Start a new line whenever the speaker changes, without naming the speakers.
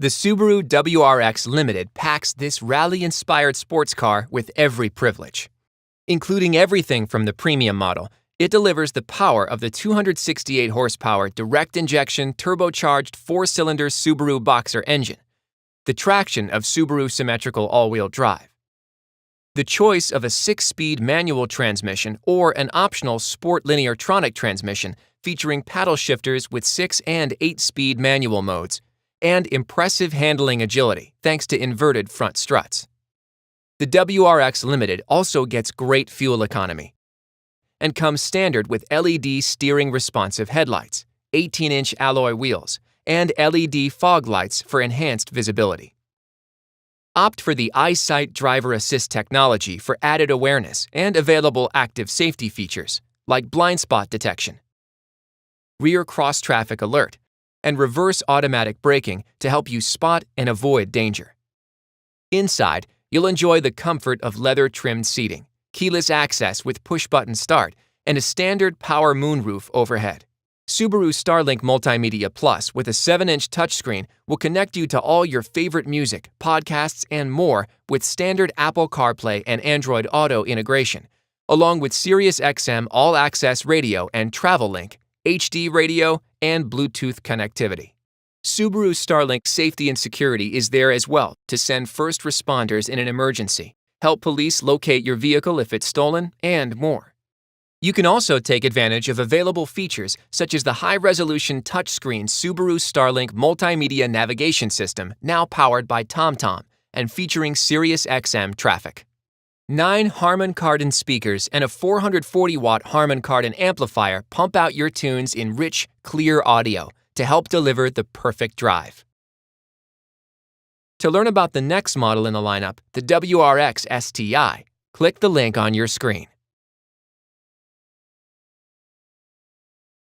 The Subaru WRX Limited packs this rally-inspired sports car with every privilege. Including everything from the premium model, it delivers the power of the 268 horsepower direct-injection turbocharged four-cylinder Subaru Boxer engine, the traction of Subaru symmetrical all-wheel drive, the choice of a 6-speed manual transmission or an optional sport linear-tronic transmission featuring paddle shifters with 6 and 8-speed manual modes, and impressive handling agility thanks to inverted front struts. The WRX Limited also gets great fuel economy and comes standard with LED steering responsive headlights, 18-inch alloy wheels, and LED fog lights for enhanced visibility. Opt for the EyeSight driver assist technology for added awareness and available active safety features like blind spot detection, rear cross-traffic alert, and reverse automatic braking to help you spot and avoid danger. Inside, you'll enjoy the comfort of leather-trimmed seating, keyless access with push-button start, and a standard power moonroof overhead. Subaru Starlink Multimedia Plus with a 7-inch touchscreen will connect you to all your favorite music, podcasts, and more with standard Apple CarPlay and Android Auto integration, along with SiriusXM All-Access Radio and TravelLink, HD radio, and Bluetooth connectivity. Subaru Starlink Safety and Security is there as well to send first responders in an emergency, help police locate your vehicle if it's stolen, and more. You can also take advantage of available features such as the high-resolution touchscreen Subaru Starlink Multimedia Navigation System now powered by TomTom and featuring SiriusXM traffic. 9 Harman Kardon speakers and a 440-watt Harman Kardon amplifier pump out your tunes in rich, clear audio to help deliver the perfect drive. To learn about the next model in the lineup, the WRX STI, click the link on your screen.